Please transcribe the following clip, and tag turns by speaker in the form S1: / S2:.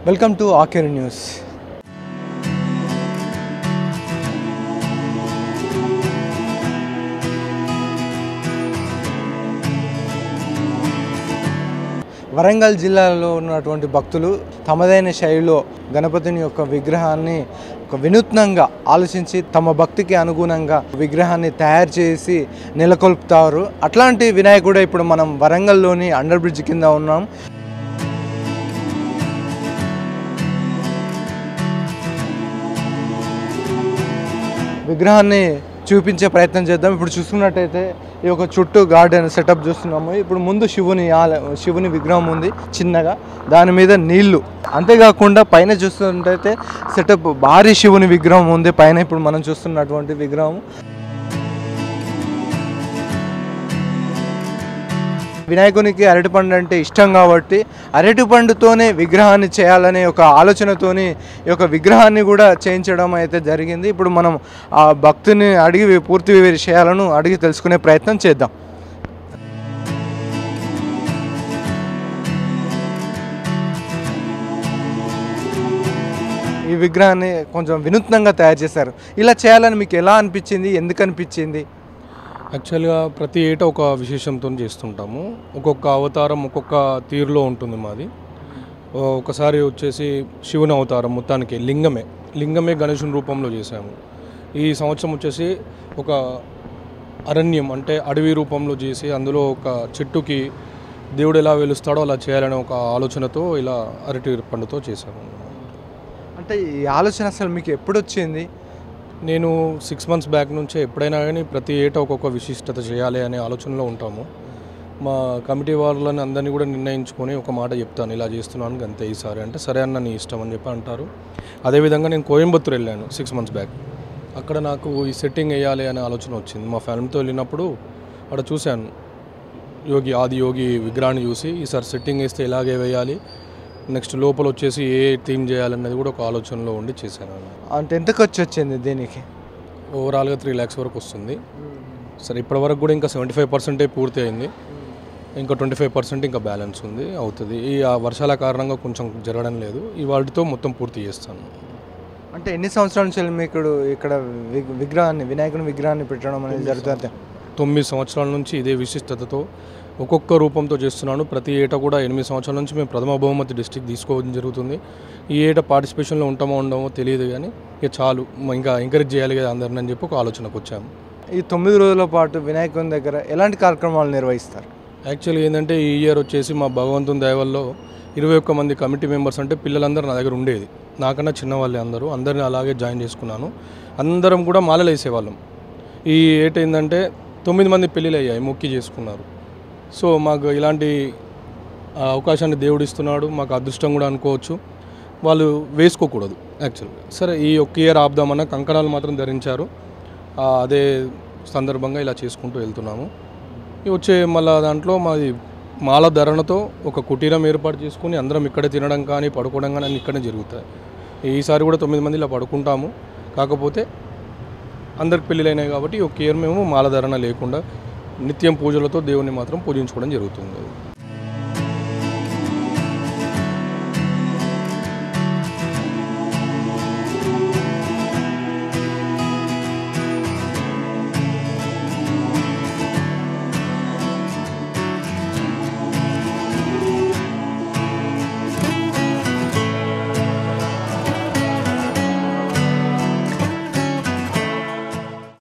S1: Welcome to ఆకేర్ news. Warangal జిల్లాలో ఉన్నటువంటి భక్తులు తమదైన శైలిలో గణపతిని యొక్క విగ్రహాన్ని ఒక వినూత్నంగా ఆలోచించి తమ భక్తికి అనుగుణంగా విగ్రహాన్ని తయారు చేసి నెలకొల్పుతారు. అట్లాంటి వినాయకుడు ఇప్పుడు మనం వరంగల్లోని అండర్ బ్రిడ్జ్ కింద ఉన్నాం. విగ్రహాన్ని చూపించే ప్రయత్నం చేద్దాం. ఇప్పుడు చూసుకున్నట్టయితే ఈ యొక్క చుట్టూ గార్డెన్ సెటప్ చూస్తున్నాము. ఇప్పుడు ముందు శివుని విగ్రహం ఉంది చిన్నగా, దాని మీద నీళ్లు. అంతేకాకుండా పైన చూస్తున్నట్టయితే సెటప్ భారీ శివుని విగ్రహం ఉంది పైన. ఇప్పుడు మనం చూస్తున్నటువంటి విగ్రహం వినాయకునికి అరటిపండు అంటే ఇష్టం కాబట్టి అరటిపండుతోనే విగ్రహాన్ని చేయాలనే ఒక ఆలోచనతోని ఈ యొక్క విగ్రహాన్ని కూడా చేయించడం అయితే జరిగింది. ఇప్పుడు మనం ఆ భక్తుని అడిగి పూర్తి విషయాలను అడిగి తెలుసుకునే ప్రయత్నం చేద్దాం. ఈ విగ్రహాన్ని కొంచెం వినూత్నంగా తయారు చేశారు. ఇలా చేయాలని మీకు ఎలా అనిపించింది, ఎందుకు అనిపించింది?
S2: యాక్చువల్గా ప్రతి ఏటా ఒక విశేషంతో చేస్తుంటాము. ఒక్కొక్క అవతారం ఒక్కొక్క తీరులో ఉంటుంది మాది. ఒకసారి వచ్చేసి శివుని అవతారం మొత్తానికి లింగమే గణేశుని రూపంలో చేశాము. ఈ సంవత్సరం వచ్చేసి ఒక అరణ్యం అంటే అడవి రూపంలో చేసి అందులో ఒక చెట్టుకి దేవుడు ఎలా వెలుస్తాడో అలా చేయాలనే ఒక ఆలోచనతో ఇలా అరటి పండుతో చేశాము.
S1: అంటే ఈ ఆలోచన అసలు మీకు ఎప్పుడు వచ్చింది?
S2: నేను 6 months బ్యాక్ నుంచే ఎప్పుడైనా కానీ ప్రతి ఏటా ఒక్కొక్క విశిష్టత చేయాలి అనే ఆలోచనలో ఉంటాము. మా కమిటీ వాళ్ళని అందరినీ కూడా నిర్ణయించుకొని ఒక మాట చెప్తాను, ఇలా చేస్తున్నాను అంతే ఈసారి అంటే సరే అన్న నీ ఇష్టం అని చెప్పి అంటారు. అదేవిధంగా నేను కోయంబత్తూరు వెళ్ళాను 6 months బ్యాక్. అక్కడ నాకు ఈ సెట్టింగ్ వేయాలి అనే ఆలోచన వచ్చింది. మా ఫ్యామిలీతో వెళ్ళినప్పుడు అక్కడ చూశాను ఆది యోగి విగ్రహాన్ని చూసి ఈసారి సెట్టింగ్ వేస్తే ఇలాగే వేయాలి, నెక్స్ట్ లోపల వచ్చేసి ఏ థీమ్ చేయాలన్నది కూడా ఒక ఆలోచనలో ఉండి చేశాను.
S1: అంటే ఎంత ఖర్చు వచ్చింది దీనికి?
S2: ఓవరాల్గా 3 lakhs వరకు వస్తుంది. సరే ఇప్పటి వరకు కూడా ఇంకా 75% పూర్తి అయింది, ఇంకా 25% ఇంకా బ్యాలెన్స్ ఉంది, అవుతుంది. ఈ వర్షాల కారణంగా కొంచెం జరగడం లేదు. ఈ వాటితో మొత్తం పూర్తి చేస్తాను.
S1: అంటే ఎన్ని సంవత్సరాల నుంచి మీకు ఇక్కడ వినాయకుని విగ్రహాన్ని పెట్టడం అనేది జరుగుతుంది?
S2: 9 సంవత్సరాల నుంచి ఇదే విశిష్టతతో ఒక్కొక్క రూపంతో చేస్తున్నాను. ప్రతి ఏటా కూడా 8 సంవత్సరాల నుంచి మేము ప్రథమ బహుమతి డిస్ట్రిక్ట్ తీసుకోవడం జరుగుతుంది. ఈ ఏటా పార్టిసిపేషన్లో ఉండమో తెలియదు, కానీ ఇక చాలు ఇంకా ఎంకరేజ్ చేయాలి కదా అందరిని అని చెప్పి ఒక ఆలోచనకు వచ్చాము.
S1: ఈ 9 రోజుల పాటు వినాయకుని దగ్గర ఎలాంటి కార్యక్రమాలు నిర్వహిస్తారు?
S2: యాక్చువల్గా ఏంటంటే ఈ ఇయర్ వచ్చేసి మా భగవంతుని దయవల్లో 21 మంది కమిటీ మెంబర్స్ అంటే పిల్లలందరూ నా దగ్గర ఉండేది. నాకన్నా చిన్నవాళ్ళే అందరిని అలాగే జాయిన్ చేసుకున్నాను. అందరం కూడా మాలలు వేసేవాళ్ళం. ఈ ఏట ఏంటంటే 9 మంది పెళ్ళిళ్ళు అయ్యాయి, మొక్కి చేసుకున్నారు. సో మాకు ఇలాంటి అవకాశాన్ని దేవుడు ఇస్తున్నాడు, మాకు అదృష్టం కూడా అనుకోవచ్చు. వాళ్ళు వేసుకోకూడదు యాక్చువల్గా. సరే ఈ ఒక్క ఇయర్ ఆపుదామన్న కంకణాలు మాత్రం ధరించారు. అదే సందర్భంగా ఇలా చేసుకుంటూ వెళ్తున్నాము. వచ్చే మళ్ళీ దాంట్లో మాది మాల ధరణతో ఒక కుటీరం ఏర్పాటు చేసుకుని అందరం ఇక్కడే తినడం కానీ పడుకోవడం కానీ అన్నీ ఇక్కడే జరుగుతాయి. ఈసారి కూడా 9 మంది ఇలా పడుకుంటాము. కాకపోతే అందరికి పెళ్ళిళ్ళైనాయి కాబట్టి ఒక ఇయర్ మేము మాల ధరణ లేకుండా నిత్యం పూజలతో దేవుణ్ణి మాత్రం పూజించుకోవడం జరుగుతుంది.